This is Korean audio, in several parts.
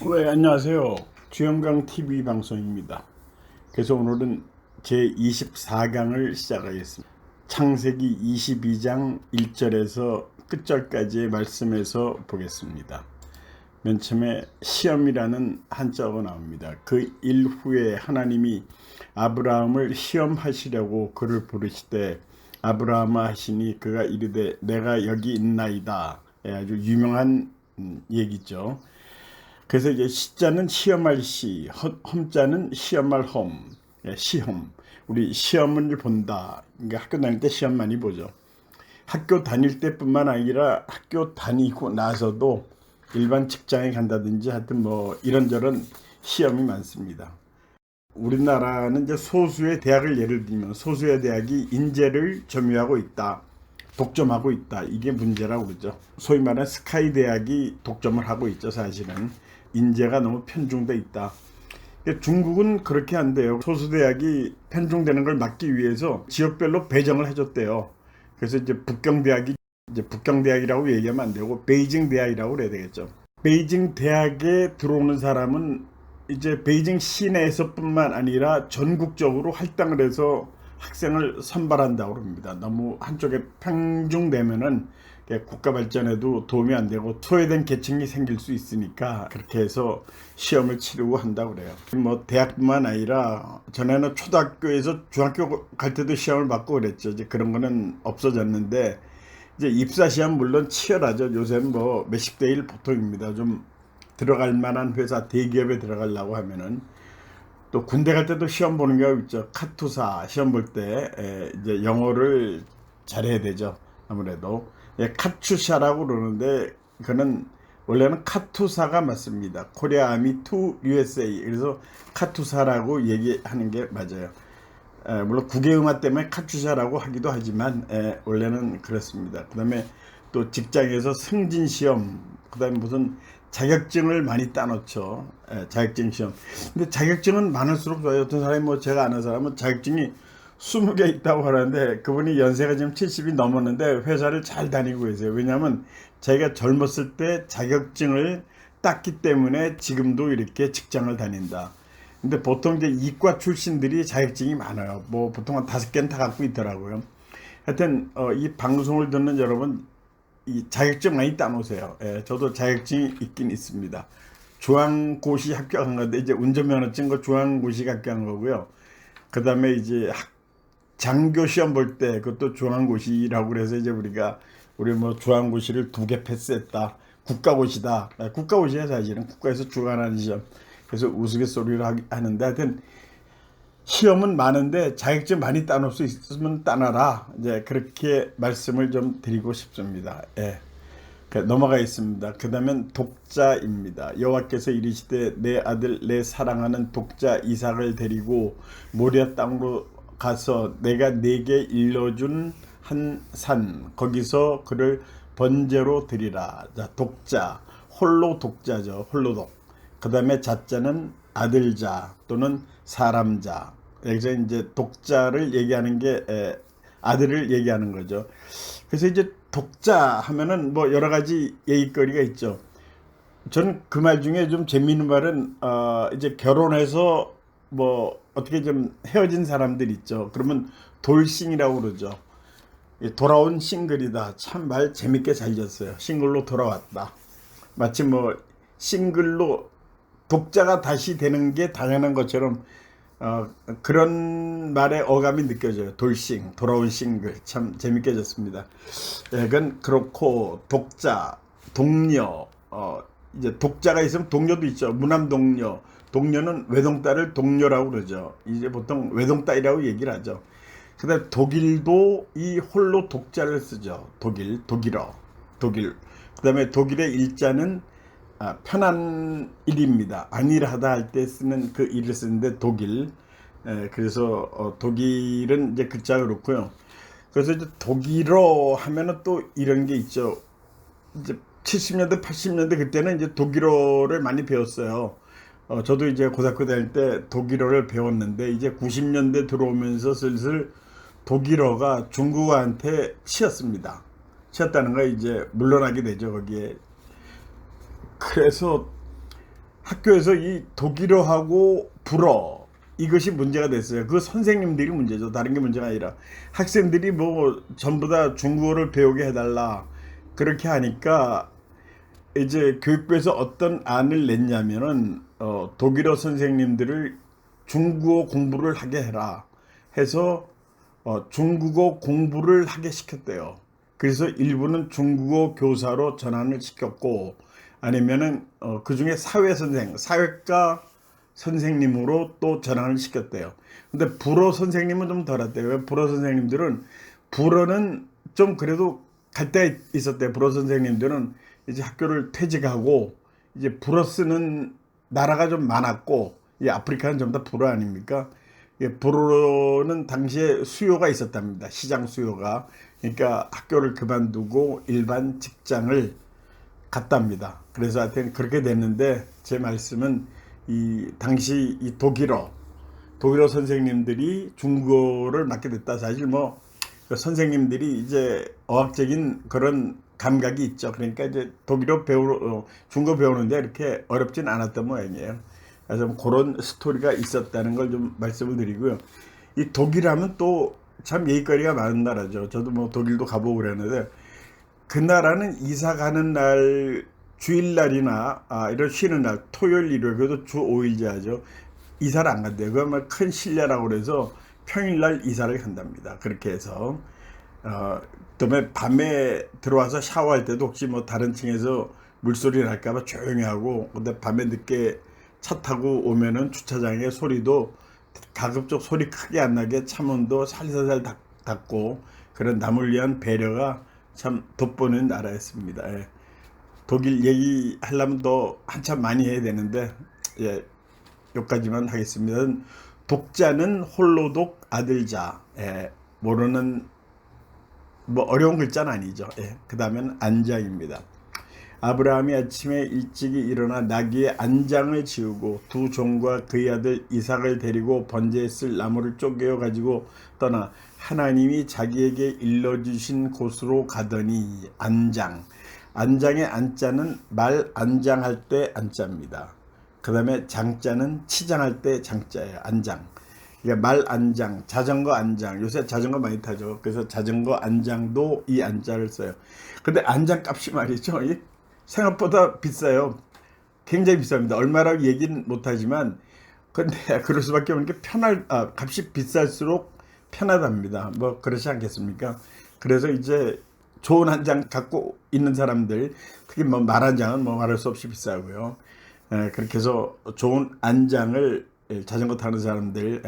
네, 안녕하세요. 주영강 TV 방송입니다. 그래서 오늘은 제 24강을 시작하겠습니다. 창세기 22장 1절에서 끝절까지의 말씀에서 보겠습니다. 맨 처음에 시험이라는 한자어가 나옵니다. 그 일 후에 하나님이 아브라함을 시험하시려고 그를 부르시되 아브라함아 하시니 그가 이르되 내가 여기 있나이다. 아주 유명한 얘기죠. 그래서 이제 시자는 시험할 시, 험자는 시험할 험, 시험. 우리 시험을 본다. 그러니까 학교 다닐 때 시험 많이 보죠. 학교 다닐 때뿐만 아니라 학교 다니고 나서도 일반 직장에 간다든지 하여튼 뭐 이런저런 시험이 많습니다. 우리나라는 이제 소수의 대학을 예를 들면 소수의 대학이 인재를 점유하고 있다. 독점하고 있다. 이게 문제라고 그러죠. 소위 말하는 스카이 대학이 독점을 하고 있죠. 사실은 인재가 너무 편중돼 있다. 중국은 그렇게 안 돼요. 소수 대학이 편중되는 걸 막기 위해서 지역별로 배정을 해줬대요. 그래서 이제 북경대학이라고 얘기하면 안 되고 베이징 대학이라고 그래야 되겠죠. 베이징 대학에 들어오는 사람은 이제 베이징 시내에서뿐만 아니라 전국적으로 할당을 해서 학생을 선발한다고 합니다. 너무 한쪽에 편중되면은 국가 발전에도 도움이 안 되고 소외된 계층이 생길 수 있으니까 그렇게 해서 시험을 치르고 한다고 그래요. 뭐 대학뿐만 아니라 전에는 초등학교에서 중학교 갈 때도 시험을 받고 그랬죠. 이제 그런 거는 없어졌는데 이제 입사 시험 물론 치열하죠. 요새는 뭐 몇십 대 일 보통입니다. 좀 들어갈 만한 회사 대기업에 들어가려고 하면은 또 군대 갈 때도 시험 보는 경우 있죠. 카투사 시험 볼 때 이제 영어를 잘해야 되죠. 아무래도 카투샤라고 그러는데 그는 원래는 카투사가 맞습니다. 코리아 아미 투 USA 그래서 카투사라고 얘기하는 게 맞아요. 물론 국외음화 때문에 카투샤라고 하기도 하지만 원래는 그렇습니다. 그 다음에 또 직장에서 승진시험 그 다음에 무슨 자격증을 많이 따놓죠. 자격증 시험. 근데 자격증은 많을수록 좋아요. 어떤 사람이 뭐 제가 아는 사람은 자격증이 20개 있다고 하는데 그분이 연세가 지금 70이 넘었는데 회사를 잘 다니고 계세요. 왜냐하면 자기가 젊었을 때 자격증을 땄기 때문에 지금도 이렇게 직장을 다닌다. 근데 보통 이제 이과 출신들이 자격증이 많아요. 뭐 보통 한 5개는 다 갖고 있더라고요. 하여튼 이 방송을 듣는 여러분 이 자격증 많이 따놓으세요. 저도 자격증이 있긴 있습니다. 중앙고시 합격한 건데 이제 운전면허증 거 중앙고시 합격한 거고요. 그 다음에 이제 장교 시험 볼 때 그것도 중앙고시라고 그래서 이제 우리 뭐 중앙고시를 2개 패스했다. 국가고시다. 국가고시야 사실은 국가에서 주관하는 시험. 그래서 우스갯소리를 하는데 하여튼 시험은 많은데 자격증 많이 따놓을 수 있으면 따놔라. 이제 그렇게 말씀을 좀 드리고 싶습니다. 넘어가겠습니다. 그 다음엔 독자입니다. 여호와께서 이르시되 내 아들 내 사랑하는 독자 이삭을 데리고 모리아 땅으로 가서 내가 네게 일러준 한 산 거기서 그를 번제로 드리라. 자, 독자 홀로 독자죠. 홀로독. 그 다음에 자자는 아들자 또는 사람자. 여기서 이제 독자를 얘기하는 게 아들을 얘기하는 거죠. 그래서 이제 독자 하면은 뭐 여러 가지 얘기거리가 있죠. 저는 그 말 중에 좀 재미있는 말은 이제 결혼해서 뭐 어떻게 좀 헤어진 사람들 있죠. 그러면 돌싱이라고 그러죠. 돌아온 싱글이다. 참 말 재밌게 잘 졌어요. 싱글로 돌아왔다. 마치 뭐 싱글로 독자가 다시 되는 게 당연한 것처럼 그런 말의 어감이 느껴져요. 돌싱, 돌아온 싱글. 참 재밌게 졌습니다. 그건 그렇고 독자, 동료, 이제 독자가 있으면 동료도 있죠. 무남 동료. 동료는 외동딸을 동료라고 그러죠. 이제 보통 외동딸이라고 얘기를 하죠. 그다음 독일도 이 홀로 독자를 쓰죠. 독일어, 독일. 그다음에 독일의 일자는 편한 일입니다. 안일하다 할 때 쓰는 그 일을 쓰는데 독일. 그래서 독일은 이제 글자 그렇고요. 그래서 이제 독일어 하면은 또 이런 게 있죠. 이제 70년대, 80년대 그때는 이제 독일어를 많이 배웠어요. 저도 이제 고등학교 다닐 때 독일어를 배웠는데 이제 90년대 들어오면서 슬슬 독일어가 중국어한테 치였습니다. 치였다는 거 이제 물러나게 되죠, 거기에. 그래서 학교에서 이 독일어하고 불어 이것이 문제가 됐어요. 그 선생님들이 문제죠. 다른 게 문제가 아니라 학생들이 뭐 전부 다 중국어를 배우게 해달라 그렇게 하니까 이제 교육부에서 어떤 안을 냈냐면은 독일어 선생님들을 중국어 공부를 하게 해라 해서 중국어 공부를 하게 시켰대요. 그래서 일부는 중국어 교사로 전환을 시켰고 아니면은 그 중에 사회과 선생님으로 또 전환을 시켰대요. 근데 불어 선생님은 좀 덜했대요. 왜? 불어 선생님들은 불어는 좀 그래도 갈 때 있었대요. 불어 선생님들은 이제 학교를 퇴직하고 이제 불어 쓰는 나라가 좀 많았고 이 아프리카는 전부 다 불어 아닙니까? 불어는 당시에 수요가 있었답니다. 시장 수요가. 그러니까 학교를 그만두고 일반 직장을 갔답니다. 그래서 하여튼 그렇게 됐는데 제 말씀은 이 당시 이 독일어 선생님들이 중국어를 맡게 됐다. 사실 그 선생님들이 이제 어학적인 그런 감각이 있죠. 그러니까 이제 중국어 배우는데 이렇게 어렵진 않았던 모양이에요. 그래서 그런 스토리가 있었다는 걸 좀 말씀을 드리고요. 이 독일하면 또 참 예의거리가 많은 나라죠. 저도 뭐 독일도 가보고 그랬는데 그 나라는 이사 가는 날 주일날이나 이런 쉬는 날 토요일 일요일 그래도 주 5일제 하죠. 이사를 안 간대요. 그건 큰 신뢰라고 그래서 평일날 이사를 간답니다. 그렇게 해서 그다음에 밤에 들어와서 샤워할 때도 혹시 뭐 다른 층에서 물소리 날까봐 조용히 하고 근데 밤에 늦게 차 타고 오면은 주차장에 소리도 가급적 소리 크게 안 나게 창문도 살살살 닫고 그런 남을 위한 배려가 참 돋보이는 나라였습니다. 예. 독일 얘기하려면 더 한참 많이 해야 되는데 예, 여기까지만 하겠습니다. 독자는 홀로독 아들자. 예, 모르는 뭐 어려운 글자는 아니죠. 예, 그 다음엔 안장입니다. 아브라함이 아침에 일찍이 일어나 나귀의 안장을 지우고 두 종과 그의 아들 이삭을 데리고 번제에 쓸 나무를 쪼개어 가지고 떠나 하나님이 자기에게 일러주신 곳으로 가더니 안장의 안자는 말 안장할 때 안자입니다. 그 다음에 장자는 치장할 때 장자예요. 안장. 그러니까 말 안장, 자전거 안장. 요새 자전거 많이 타죠. 그래서 자전거 안장도 이 안자를 써요. 근데 안장 값이 말이죠. 생각보다 비싸요. 굉장히 비쌉니다. 얼마라고 얘기는 못하지만 근데 그럴 수밖에 없는 게 값이 비쌀수록 편하답니다. 뭐 그렇지 않겠습니까? 그래서 이제 좋은 한 장 갖고 있는 사람들 특히 뭐 말 한 장은 뭐 말할 수 없이 비싸고요. 그렇게 해서 좋은 안장을 자전거 타는 사람들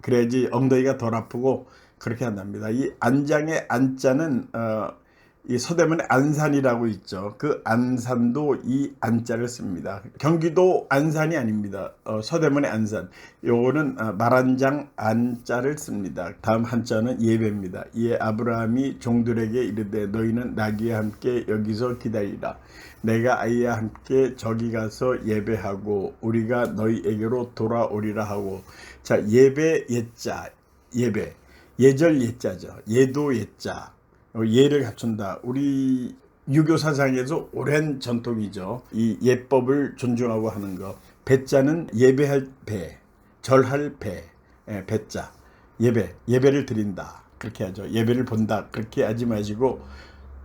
그래야지 엉덩이가 덜 아프고 그렇게 한답니다. 이 안장의 안자는 이 서대문에 안산이라고 있죠. 그 안산도 이 안자를 씁니다. 경기도 안산이 아닙니다. 서대문의 안산. 요거는 말안장 안자를 씁니다. 다음 한자는 예배입니다. 이에 아브라함이 종들에게 이르되 너희는 나귀와 함께 여기서 기다리라. 내가 아이와 함께 저기 가서 예배하고 우리가 너희에게로 돌아오리라 하고. 자, 예배 예자 예배 예절 예자죠. 예도 예자. 예를 갖춘다. 우리 유교 사상에서 오랜 전통이죠. 이 예법을 존중하고 하는 거. 배자는 예배할 배, 절할 배, 배자. 예배를 드린다. 그렇게 하죠. 예배를 본다. 그렇게 하지 마시고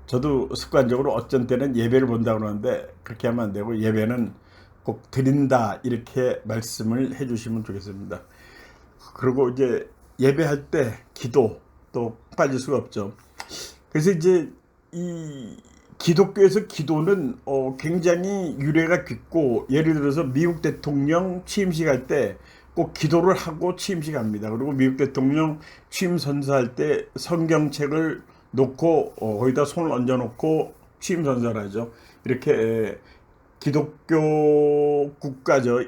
저도 습관적으로 어쩐 때는 예배를 본다고 그러는데 그렇게 하면 안 되고 예배는 꼭 드린다. 이렇게 말씀을 해주시면 좋겠습니다. 그리고 이제 예배할 때 기도 또 빠질 수가 없죠. 그래서 이제 이 기독교에서 기도는 굉장히 유래가 깊고 예를 들어서 미국 대통령 취임식 할 때 꼭 기도를 하고 취임식 합니다. 그리고 미국 대통령 취임 선서할 때 성경책을 놓고 거기다 손을 얹어 놓고 취임 선서를 하죠. 이렇게 기독교 국가죠.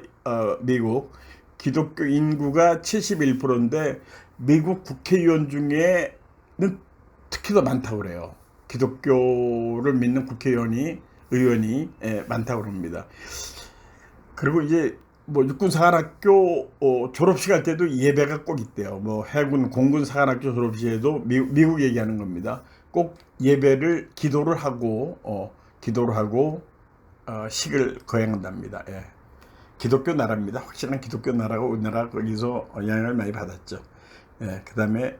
미국 기독교 인구가 71%인데 미국 국회의원 중에는 특히 더 많다고 그래요. 기독교를 믿는 의원이 많다고 그럽니다. 그리고 이제 뭐 육군사관학교 졸업식 할 때도 예배가 꼭 있대요. 뭐 해군 공군사관학교 졸업식에도 미국 얘기하는 겁니다. 꼭 기도를 하고 식을 거행한답니다. 예. 기독교 나라입니다. 확실한 기독교 나라고 우리나라 거기서 영향을 많이 받았죠. 예, 그 다음에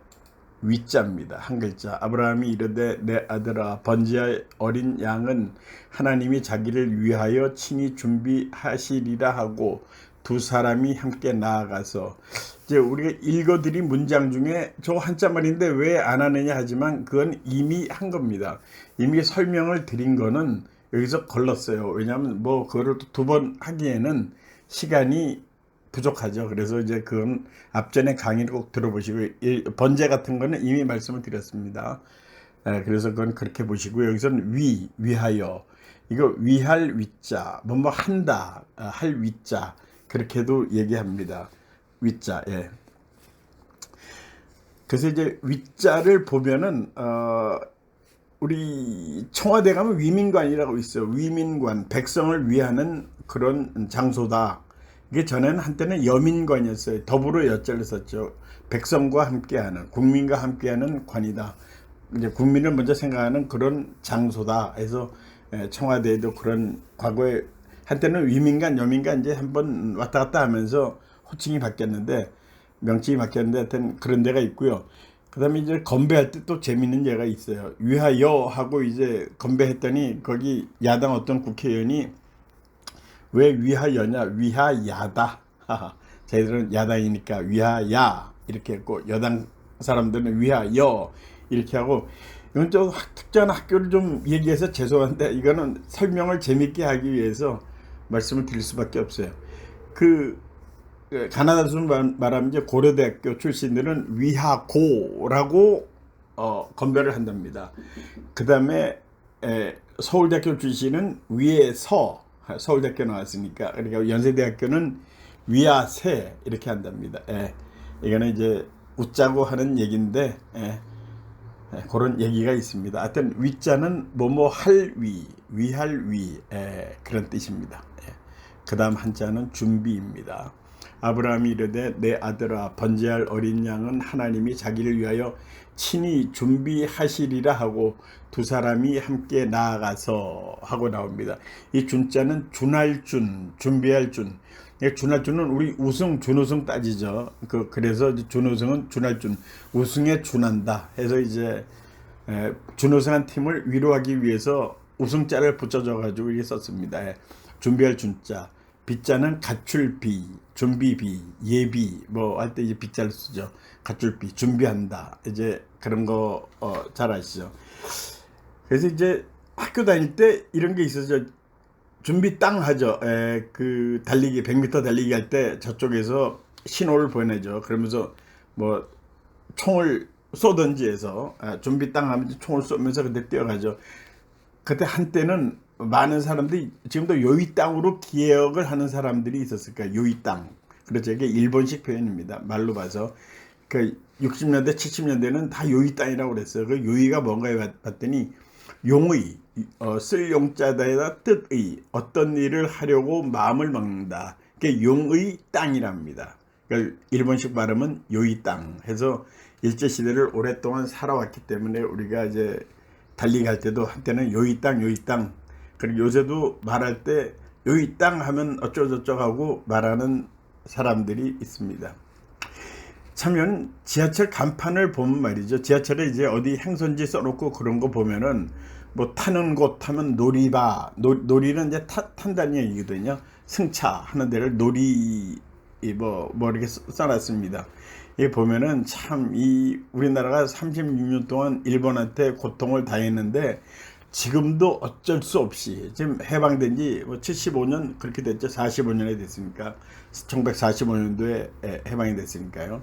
위자입니다. 한 글자. 아브라함이 이르되 내 아들아 번제할 어린 양은 하나님이 자기를 위하여 친히 준비하시리라 하고 두 사람이 함께 나아가서, 이제 우리가 읽어드린 문장 중에 저 한자 말인데 왜 안 하느냐 하지만 그건 이미 한 겁니다. 이미 설명을 드린 거는 여기서 걸렀어요. 왜냐하면 뭐 그거를 두 번 하기에는 시간이 부족하죠. 그래서 이제 그건 앞전에 강의를 꼭 들어보시고, 번제 같은 거는 이미 말씀을 드렸습니다. 그래서 그건 그렇게 보시고, 여기서는 위하여, 이거 위할 위자, 뭐뭐 한다, 할 위자, 그렇게도 얘기합니다. 위자. 예. 그래서 이제 위자를 보면은 우리 청와대 가면 위민관이라고 있어요. 위민관, 백성을 위하는 그런 장소다. 이게 전에는 한때는 여민관이었어요. 더불어 여자를 썼죠. 백성과 함께하는, 국민과 함께하는 관이다. 이제 국민을 먼저 생각하는 그런 장소다. 해서 청와대에도 그런, 과거에 한때는 위민관, 여민관 이제 한번 왔다 갔다 하면서 호칭이 바뀌었는데, 명칭이 바뀌었는데 하여튼 그런 데가 있고요. 그 다음에 이제 건배할 때 또 재밌는 예가 있어요. 위하여 하고 이제 건배했더니 거기 야당 어떤 국회의원이 왜 위하여냐, 위하야다. 저희들은 야당이니까 위하야 이렇게 했고, 여당 사람들은 위하여 이렇게 하고, 이건 좀 특정한 학교를 좀 얘기해서 죄송한데 이거는 설명을 재밌게 하기 위해서 말씀을 드릴 수밖에 없어요. 그 가나다에서 말하면 이제 고려대학교 출신들은 위하고라고 건배를 한답니다. 그 다음에 서울대학교 출신은 위에서, 서울대학교 나왔으니까, 그러니까 연세대학교는 위아세 이렇게 한답니다. 이거는 이제 웃자고 하는 얘기인데 그런 얘기가 있습니다. 하여튼 위자는 뭐뭐 할 위, 위할 위, 그런 뜻입니다. 그 다음 한자는 준비입니다. 아브라함이 이르되 내 아들아 번제할 어린 양은 하나님이 자기를 위하여 친히 준비하시리라 하고 두 사람이 함께 나아가서 하고 나옵니다. 이 준자는 준할 준, 준비할 준. 준할 준은 우리 우승, 준우승 따지죠. 그래서 준우승은 준할 준, 우승에 준한다 해서 이제 준우승한 팀을 위로하기 위해서 우승자를 붙여줘 가지고 이렇게 썼습니다. 준비할 준자. 비자는 갖출비, 준비비, 예비 뭐 할 때 이제 비자를 쓰죠. 갖출비, 준비한다. 이제 그런 거 잘 아시죠. 그래서 이제 학교 다닐 때 이런 게 있었죠. 준비 땅 하죠. 그 달리기 100m 달리기 할 때 저쪽에서 신호를 보내죠. 그러면서 뭐 총을 쏘든지 해서 준비 땅 하면 총을 쏘면서 그때 뛰어가죠. 그때 한때는 많은 사람들이, 지금도 요이 땅으로 기억을 하는 사람들이 있었을 거예요. 요이 땅. 그렇죠. 이게 일본식 표현입니다. 말로 봐서. 그 60년대, 70년대는 다 요이 땅이라고 그랬어요. 그 요이가 뭔가에 봤더니 용의, 쓸 용자다에다 뜻의, 어떤 일을 하려고 마음을 먹는다. 그게 용의 땅이랍니다. 그러니까 일본식 발음은 요이 땅 해서 일제시대를 오랫동안 살아왔기 때문에 우리가 이제 달리기 할 때도 한때는 요이 땅, 요이 땅. 그리고 요새도 말할 때 요이 땅 하면 어쩌고저쩌고 하고 말하는 사람들이 있습니다. 참여는 지하철 간판을 보면 말이죠. 지하철에 이제 어디 행선지 써놓고 그런 거 보면은 뭐 타는 곳 하면 놀이바, 놀이는 이제 탄다는 얘기거든요. 승차 하는 데를 놀이 뭐 이렇게 써놨습니다. 이 보면은 참 이 우리나라가 36년 동안 일본한테 고통을 당했는데 지금도 어쩔 수 없이 지금 해방된 지 뭐 75년 그렇게 됐죠. 45년에 됐으니까 1945년도에 해방이 됐으니까요.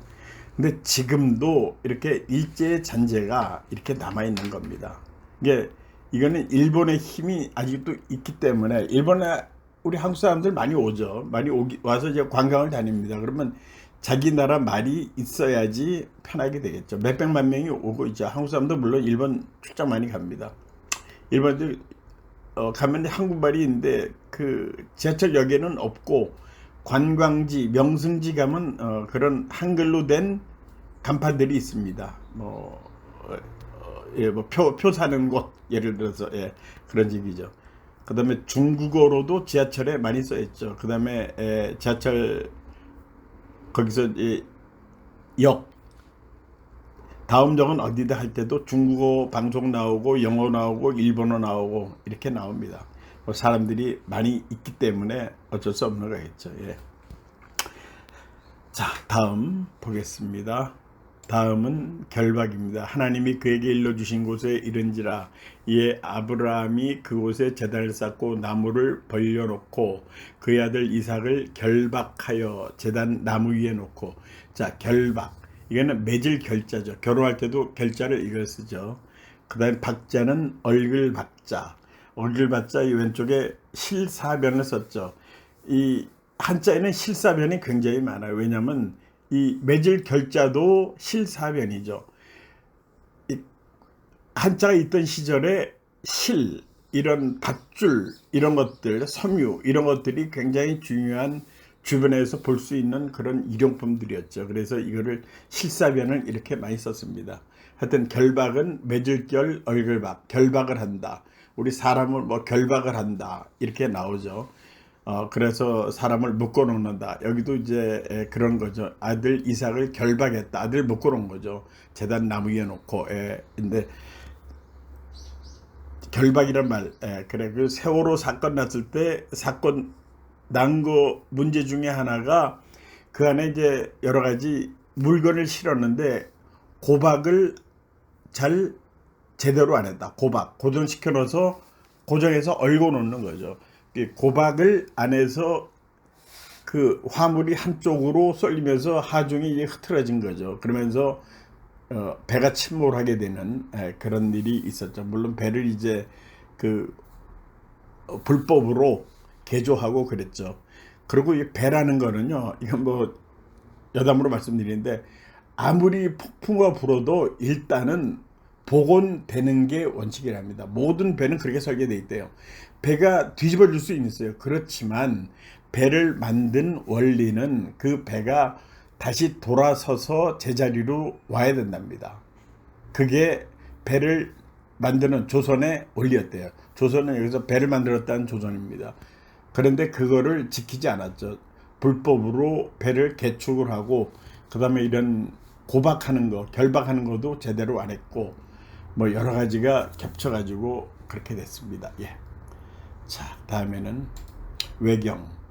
근데 지금도 이렇게 일제의 잔재가 이렇게 남아 있는 겁니다. 이거는 일본의 힘이 아직도 있기 때문에, 일본에 우리 한국 사람들 많이 오죠. 많이 와서 이제 관광을 다닙니다. 그러면 자기 나라 말이 있어야지 편하게 되겠죠. 몇백만 명이 오고 있죠. 한국 사람도 물론 일본 출장 많이 갑니다. 일본들 가면 한국말이 있는데 그 지하철역에는 없고, 관광지, 명승지 가면 그런 한글로 된 간판들이 있습니다. 뭐 표 사는 곳, 예를 들어서 그런 얘기죠. 그 다음에 중국어로도 지하철에 많이 써있죠. 그 다음에 지하철 거기서 역 다음 역은 어디다 할 때도 중국어 방송 나오고 영어 나오고 일본어 나오고 이렇게 나옵니다. 사람들이 많이 있기 때문에 어쩔 수 없는 거겠죠. 예. 자, 다음 보겠습니다. 다음은 결박입니다. 하나님이 그에게 일러주신 곳에 이른지라 이에 아브라함이 그곳에 제단을 쌓고 나무를 벌려놓고 그의 아들 이삭을 결박하여 제단 나무 위에 놓고. 자, 결박 이거는 맺을 결자죠. 결혼할 때도 결자를 이걸 쓰죠. 그 다음에 박자는 얼글 박자. 얼글 박자 이 왼쪽에 실사변을 썼죠. 이 한자에는 실사변이 굉장히 많아요. 왜냐하면 이 맺을 결자도 실사변이죠. 이 한자가 있던 시절에 실, 이런 밧줄, 이런 것들, 섬유 이런 것들이 굉장히 중요한 주변에서 볼 수 있는 그런 일용품들이었죠. 그래서 이거를 실사변을 이렇게 많이 썼습니다. 하여튼 결박은 맺을 결 얼글박, 결박을 한다. 우리 사람을 뭐 결박을 한다 이렇게 나오죠. 그래서 사람을 묶어 놓는다. 여기도 이제 그런 거죠. 아들 이삭을 결박했다. 아들 묶어 놓은 거죠. 제단 나무 위에 놓고. 근데 결박이란 말. 그래 그 세월호 사건 났을 때 사건 난 거 문제 중에 하나가 그 안에 이제 여러 가지 물건을 실었는데 고박을 잘 제대로 안 했다. 고박 고정시켜 놓아서 고정해서 얼고 놓는 거죠. 고박을 안에서 그 화물이 한쪽으로 쏠리면서 하중이 이제 흐트러진 거죠. 그러면서 배가 침몰하게 되는 그런 일이 있었죠. 물론 배를 이제 그 불법으로 개조하고 그랬죠. 그리고 이 배라는 거는요, 이건 뭐 여담으로 말씀드리는데 아무리 폭풍과 불어도 일단은 복원되는 게 원칙이랍니다. 모든 배는 그렇게 설계되어 있대요. 배가 뒤집어질 수 있어요. 그렇지만 배를 만든 원리는 그 배가 다시 돌아서서 제자리로 와야 된답니다. 그게 배를 만드는 조선의 원리였대요. 조선은 여기서 배를 만들었다는 조선입니다. 그런데 그거를 지키지 않았죠. 불법으로 배를 개축을 하고 그 다음에 이런 고박하는 거, 결박하는 것도 제대로 안 했고 뭐 여러 가지가 겹쳐가지고 그렇게 됐습니다. 예. 자, 다음에는 외경.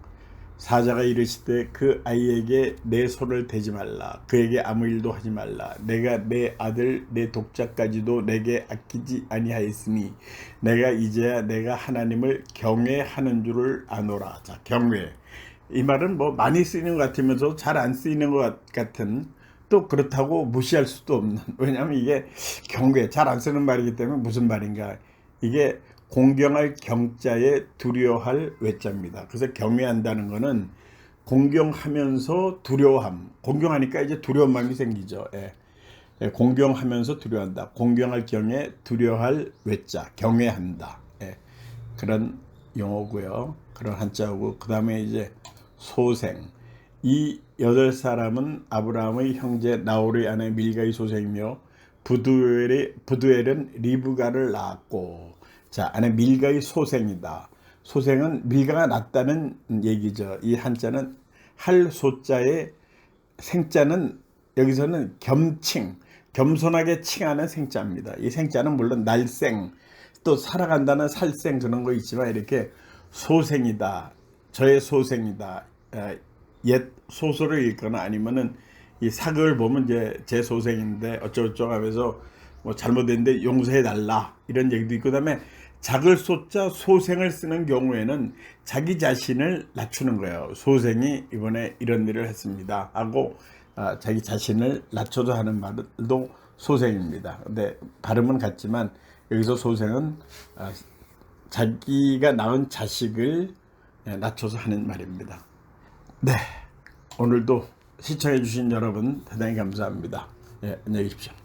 사자가 이르시되 그 아이에게 내 손을 대지 말라. 그에게 아무 일도 하지 말라. 내가 내 아들 내 독자까지도 내게 아끼지 아니하였으니 내가 이제야 내가 하나님을 경외하는 줄을 아노라. 자, 경외. 이 말은 뭐 많이 쓰이는 것 같으면서 잘 안 쓰이는 것 같은, 또 그렇다고 무시할 수도 없는, 왜냐하면 이게 경외 잘 안 쓰는 말이기 때문에 무슨 말인가. 이게 공경할 경자에 두려워할 외자입니다. 그래서 경외한다는 것은 공경하면서 두려워함. 공경하니까 이제 두려운 마음이 생기죠. 공경하면서 두려워한다. 공경할 경에 두려워할 외자. 경외한다. 그런 용어고요. 그런 한자고. 그 다음에 이제 소생. 이 8사람은 아브라함의 형제 나홀의 아내 밀가의 소생이며 부두엘은 리브가를 낳았고. 자, 아내 밀가의 소생이다. 소생은 밀가가 낳았다는 얘기죠. 이 한자는 할 소자의 생자는 여기서는 겸칭, 겸손하게 칭하는 생자입니다. 이 생자는 물론 날생, 또 살아간다는 살생 그런 거 있지만 이렇게 소생이다, 저의 소생이다, 옛 소설을 읽거나 아니면은 이 사극을 보면 이제 제 소생인데 어쩌고저쩌고 하면서 뭐 잘못했는데 용서해 달라 이런 얘기도 있고, 그다음에 작을 소자 소생을 쓰는 경우에는 자기 자신을 낮추는 거예요. 소생이 이번에 이런 일을 했습니다 하고 자기 자신을 낮춰서 하는 말도 소생입니다. 근데 발음은 같지만 여기서 소생은 자기가 낳은 자식을 낮춰서 하는 말입니다. 네, 오늘도 시청해 주신 여러분 대단히 감사합니다. 안녕히 계십시오.